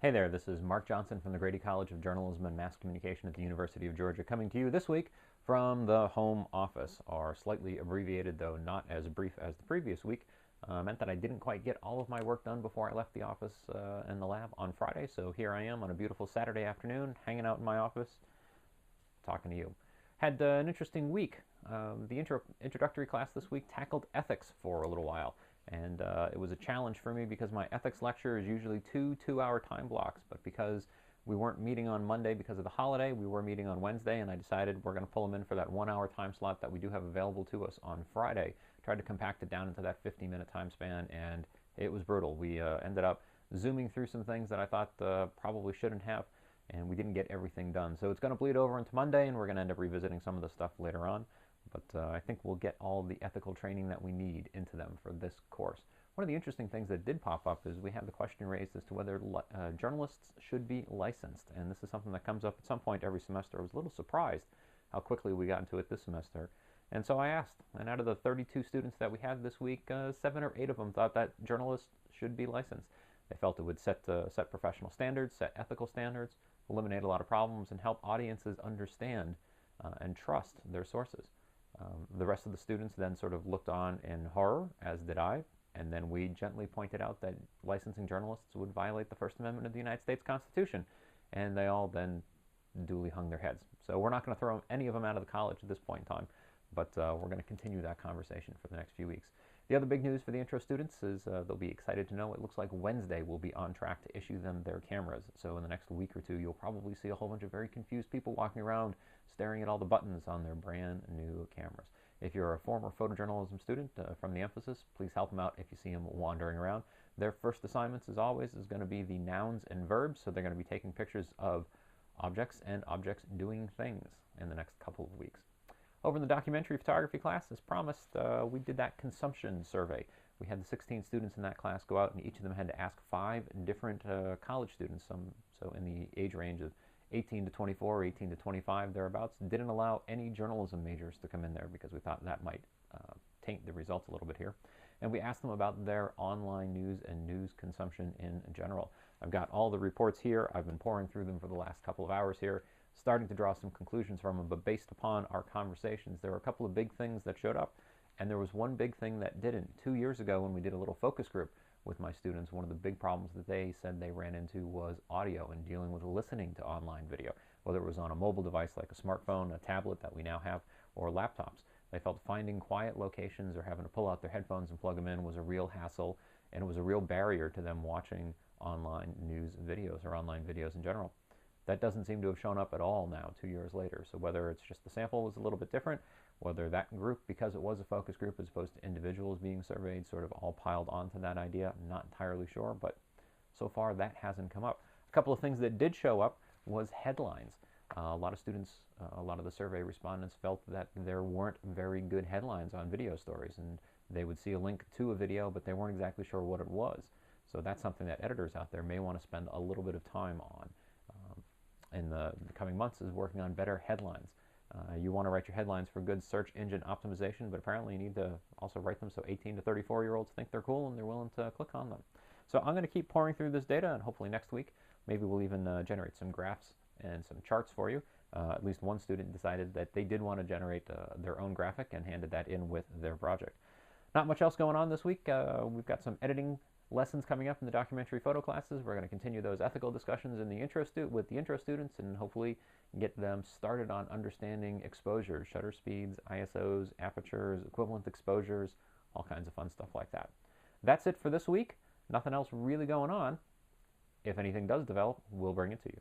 Hey there, this is Mark Johnson from the Grady College of Journalism and Mass Communication at the University of Georgia, coming to you this week from the home office. Our slightly abbreviated, though not as brief as the previous week, meant that I didn't quite get all of my work done before I left the office and the lab on Friday, so here I am on a beautiful Saturday afternoon, hanging out in my office, talking to you. Had an interesting week. The introductory class this week tackled ethics for a little while. And it was a challenge for me because my ethics lecture is usually two-hour time blocks. But because we weren't meeting on Monday because of the holiday, we were meeting on Wednesday, and I decided we're going to pull them in for that 1 hour time slot that we do have available to us on Friday. Tried to compact it down into that 50-minute time span, and it was brutal. We ended up zooming through some things that I thought probably shouldn't have, and we didn't get everything done. So it's going to bleed over into Monday, and we're going to end up revisiting some of the stuff later on. But I think we'll get all the ethical training that we need into them for this course. One of the interesting things that did pop up is we had the question raised as to whether journalists should be licensed. And this is something that comes up at some point every semester. I was a little surprised how quickly we got into it this semester. And so I asked, and out of the 32 students that we had this week, 7 or 8 of them thought that journalists should be licensed. They felt it would set professional standards, set ethical standards, eliminate a lot of problems, and help audiences understand and trust their sources. The rest of the students then sort of looked on in horror, as did I, and then we gently pointed out that licensing journalists would violate the First Amendment of the United States Constitution, and they all then duly hung their heads. So we're not going to throw any of them out of the college at this point in time, but we're going to continue that conversation for the next few weeks. The other big news for the intro students is they'll be excited to know it looks like Wednesday will be on track to issue them their cameras. So in the next week or two, you'll probably see a whole bunch of very confused people walking around staring at all the buttons on their brand new cameras. If you're a former photojournalism student from the Emphasis, please help them out if you see them wandering around. Their first assignments, as always, is going to be the nouns and verbs. So they're going to be taking pictures of objects and objects doing things in the next couple of weeks. Over in the documentary photography class, as promised, we did that consumption survey. We had the 16 students in that class go out, and each of them had to ask 5 different college students, so in the age range of 18 to 24, 18 to 25, thereabouts. Didn't allow any journalism majors to come in there because we thought that might taint the results a little bit here. And we asked them about their online news and news consumption in general. I've got all the reports here. I've been pouring through them for the last couple of hours here, starting to draw some conclusions from them, but based upon our conversations, there were a couple of big things that showed up, and there was one big thing that didn't. 2 years ago when we did a little focus group with my students, one of the big problems that they said they ran into was audio and dealing with listening to online video, whether it was on a mobile device like a smartphone, a tablet that we now have, or laptops. They felt finding quiet locations or having to pull out their headphones and plug them in was a real hassle, and it was a real barrier to them watching online news videos or online videos in general. That doesn't seem to have shown up at all now, 2 years later. So whether it's just the sample was a little bit different, whether that group, because it was a focus group as opposed to individuals being surveyed, sort of all piled onto that idea, I'm not entirely sure, but so far that hasn't come up. A couple of things that did show up was headlines. A lot of students, a lot of the survey respondents felt that there weren't very good headlines on video stories, and they would see a link to a video, but they weren't exactly sure what it was. So that's something that editors out there may want to spend a little bit of time on in the coming months, is working on better headlines. You want to write your headlines for good search engine optimization, but apparently you need to also write them so 18 to 34-year-olds think they're cool and they're willing to click on them. So I'm going to keep pouring through this data, and hopefully next week maybe we'll even generate some graphs and some charts for you. At least one student decided that they did want to generate their own graphic and handed that in with their project. Not much else going on this week. We've got some editing lessons coming up in the documentary photo classes. We're going to continue those ethical discussions in the with the intro students, and hopefully get them started on understanding exposures, shutter speeds, ISOs, apertures, equivalent exposures, all kinds of fun stuff like that. That's it for this week. Nothing else really going on. If anything does develop, we'll bring it to you.